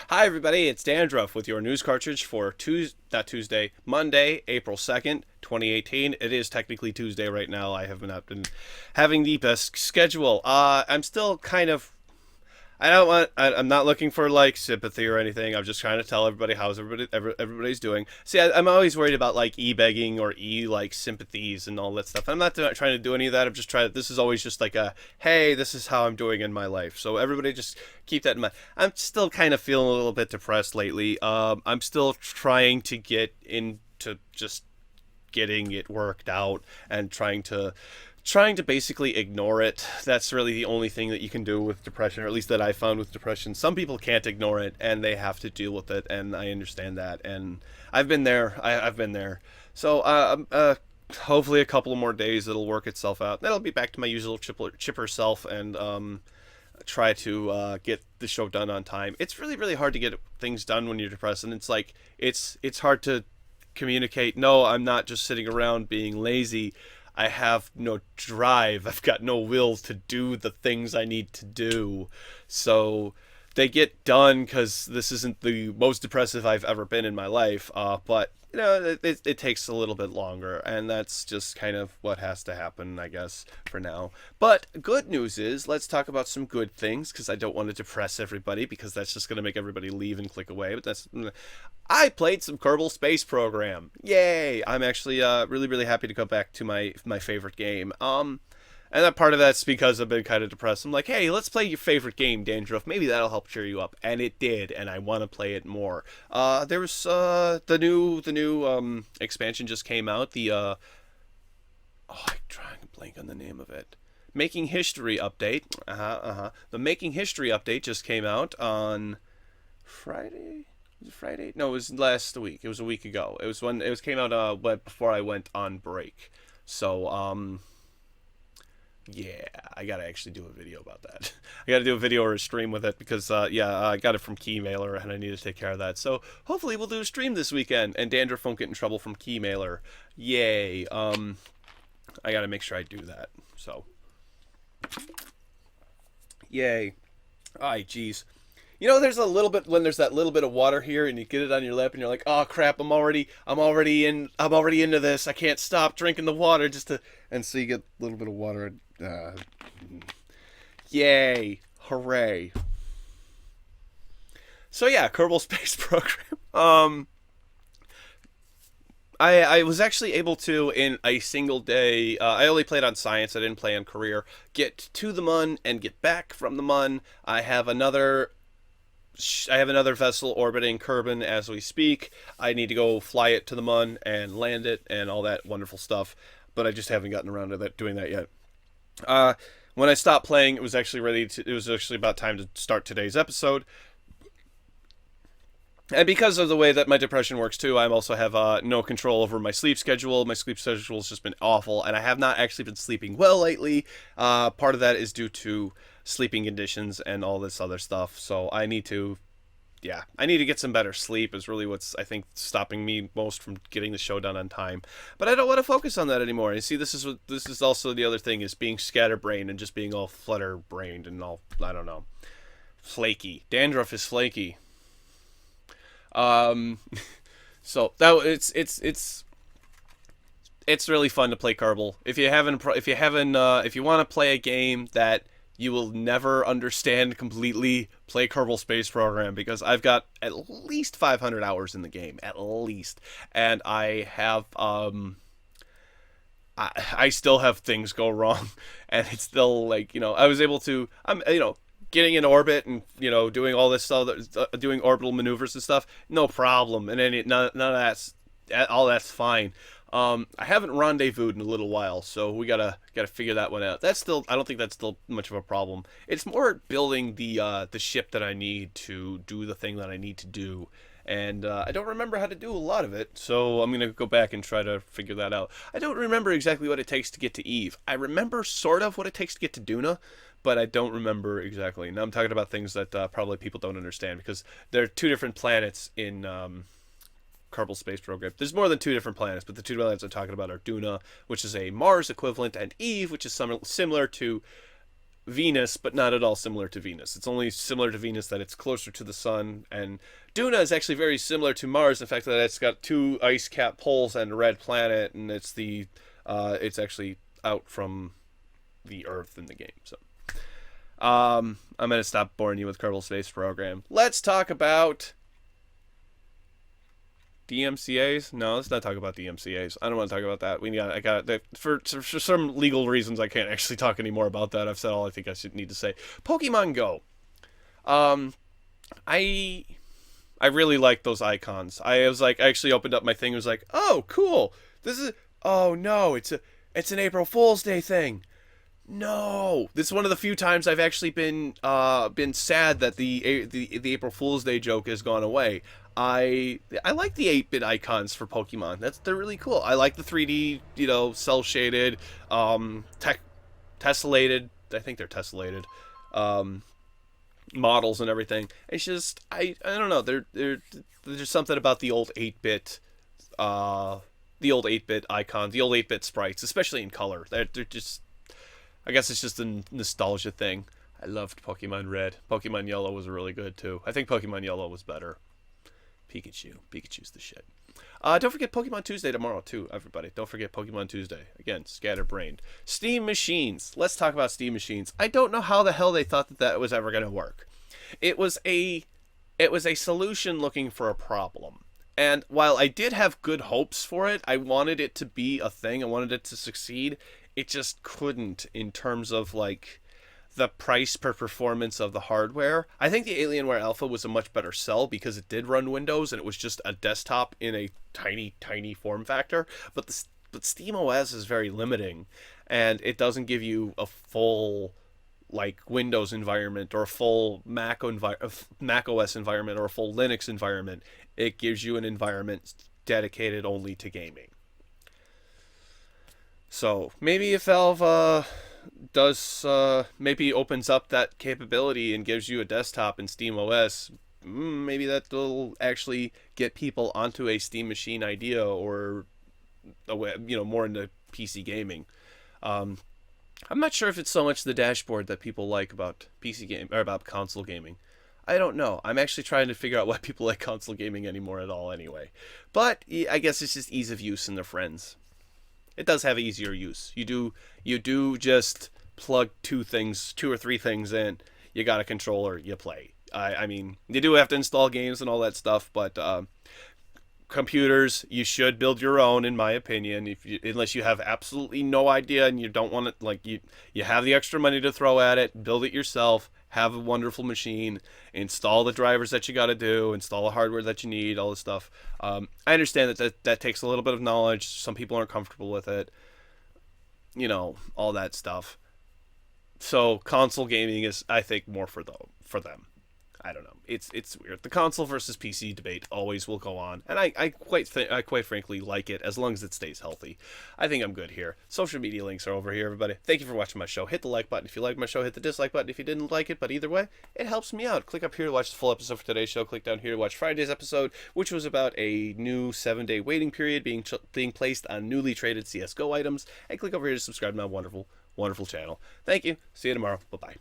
Hi, everybody. It's Dandruff with your news cartridge for Monday, April 2nd, 2018. It is technically Tuesday right now. I have not been having the best schedule. I'm still kind of I'm not looking for like sympathy or anything. I'm just trying to tell everybody how's everybody's doing. See, I'm always worried about like e-begging or like sympathies and all that stuff. I'm not trying to do any of that. I'm just trying. This is always just like a hey, this is how I'm doing in my life. So everybody just keep that in mind. I'm still kind of feeling a little bit depressed lately. I'm still trying to get into just getting it worked out and trying to basically ignore it. That's really the only thing that you can do with depression, or at least that I found with depression. Some people can't ignore it and they have to deal with it, and I understand that. And I've been there. I've been there. So hopefully a couple of more days it'll work itself out. Then I'll be back to my usual chipper self and try to get the show done on time. It's really really hard to get things done when you're depressed, and it's like it's hard to communicate. No, I'm not just sitting around being lazy. I have no drive. I've got no will to do the things I need to do. So they get done because this isn't the most depressive I've ever been in my life. But it takes a little bit longer, and that's just kind of what has to happen, I guess, for now. But good news is, let's talk about some good things, because I don't want to depress everybody, because that's just going to make everybody leave and click away. But I played some Kerbal Space Program. Yay! I'm actually really really happy to go back to my favorite game. And that part of that's because I've been kind of depressed. I'm like, hey, let's play your favorite game, Dandruff. Maybe that'll help cheer you up. And it did, and I want to play it more. There was the new expansion just came out. I'm trying to blank on the name of it. Making History update. The Making History update just came out on Friday. Was it Friday? No, it was last week. It was a week ago. It was when it came out before I went on break. So yeah, I gotta actually do a video about that. I gotta do a video or a stream with it because, I got it from Keymailer and I need to take care of that. So hopefully we'll do a stream this weekend and Dandruff won't get in trouble from Keymailer. Yay. I gotta make sure I do that. So, yay. Alright, jeez. There's a little bit when there's that little bit of water here, and you get it on your lip, and you're like, "Oh crap! I'm already into this. I can't stop drinking the water and so you get a little bit of water. Yay! Hooray! So yeah, Kerbal Space Program. I was actually able to, in a single day, I only played on Science, I didn't play on Career, get to the Mun and get back from the Mun. I have another vessel orbiting Kerbin as we speak. I need to go fly it to the Mun and land it and all that wonderful stuff, but I just haven't gotten around to doing that yet. When I stopped playing, it was actually about time to start today's episode. And because of the way that my depression works too, I also have no control over my sleep schedule. My sleep schedule has just been awful, and I have not actually been sleeping well lately. Part of that is due to sleeping conditions and all this other stuff. So I need to get some better sleep is really what's, I think, stopping me most from getting the show done on time. But I don't want to focus on that anymore. You see, this is also the other thing, is being scatterbrained and just being all flutter-brained and all, I don't know, flaky. Dandruff is flaky. So it's really fun to play Kerbal. If you want to play a game that you will never understand completely, play Kerbal Space Program, because I've got at least 500 hours in the game, at least, and I have I still have things go wrong, and it's still like, I was able to, getting in orbit and doing all this stuff, doing orbital maneuvers and stuff, no problem, and none of that's fine. I haven't rendezvoused in a little while, so we gotta figure that one out. I don't think that's still much of a problem. It's more building the ship that I need to do the thing that I need to do, and I don't remember how to do a lot of it, so I'm gonna go back and try to figure that out. I don't remember exactly what it takes to get to Eve. I remember sort of what it takes to get to Duna, but I don't remember exactly. Now I'm talking about things that probably people don't understand, because there are two different planets in Kerbal Space Program. There's more than two different planets, but the two planets I'm talking about are Duna, which is a Mars equivalent, and Eve, which is similar to Venus, but not at all similar to Venus. It's only similar to Venus that it's closer to the sun, and Duna is actually very similar to Mars. In fact, that it's got two ice cap poles and a red planet, and it's actually out from the Earth in the game. So, I'm gonna stop boring you with Kerbal Space Program. Let's talk about DMCA's? No, let's not talk about DMCA's. I don't want to talk about that. I got for some legal reasons I can't actually talk anymore about that. I've said all I think I should need to say. Pokemon Go. I really like those icons. I actually opened up my thing and was like, "Oh, cool. Oh no, it's an April Fool's Day thing." No, this is one of the few times I've actually been sad that the April Fool's Day joke has gone away. I like the 8-bit icons for Pokemon. They're really cool. I like the 3D, cell shaded, tessellated. I think they're tessellated, models and everything. It's just I don't know. There's just something about the old 8-bit, icons, the old 8-bit sprites, especially in color. They're just. I guess it's just a nostalgia thing. I loved Pokemon Red. Pokemon Yellow was really good too. I think Pokemon Yellow was better. Pikachu's the shit. Don't forget Pokemon Tuesday tomorrow too, everybody. Don't forget Pokemon Tuesday. Again, scatterbrained. Steam machines. Let's talk about Steam machines. I don't know how the hell they thought that was ever going to work. It was a solution looking for a problem. And while I did have good hopes for it, I wanted it to be a thing. I wanted it to succeed. It just couldn't in terms of the price per performance of the hardware. I think the Alienware Alpha was a much better sell because it did run Windows and it was just a desktop in a tiny form factor. But SteamOS is very limiting, and it doesn't give you a full Windows environment or a full Mac OS environment or a full Linux environment. It gives you an environment dedicated only to gaming. So maybe if Valve maybe opens up that capability and gives you a desktop in SteamOS, maybe that will actually get people onto a Steam machine idea or more into PC gaming. I'm not sure if it's so much the dashboard that people like about PC game or about console gaming. I don't know. I'm actually trying to figure out why people like console gaming anymore at all anyway. But I guess it's just ease of use and their friends. It does have easier use. You do just plug two or three things in. You got a controller, you play. I mean, you do have to install games and all that stuff, but computers, you should build your own, in my opinion. Unless you have absolutely no idea and you don't want it, you have the extra money to throw at it, build it yourself. Have a wonderful machine, install the drivers that you got to do, install the hardware that you need, all this stuff. I understand that takes a little bit of knowledge. Some people aren't comfortable with it. All that stuff. So console gaming is, I think, more for them. I don't know. It's weird. The console versus PC debate always will go on, and I quite frankly like it as long as it stays healthy. I think I'm good here. Social media links are over here, everybody. Thank you for watching my show. Hit the like button if you like my show. Hit the dislike button if you didn't like it. But either way, it helps me out. Click up here to watch the full episode for today's show. Click down here to watch Friday's episode, which was about a new 7-day waiting period being placed on newly traded CS:GO items. And click over here to subscribe to my wonderful channel. Thank you. See you tomorrow. Bye bye.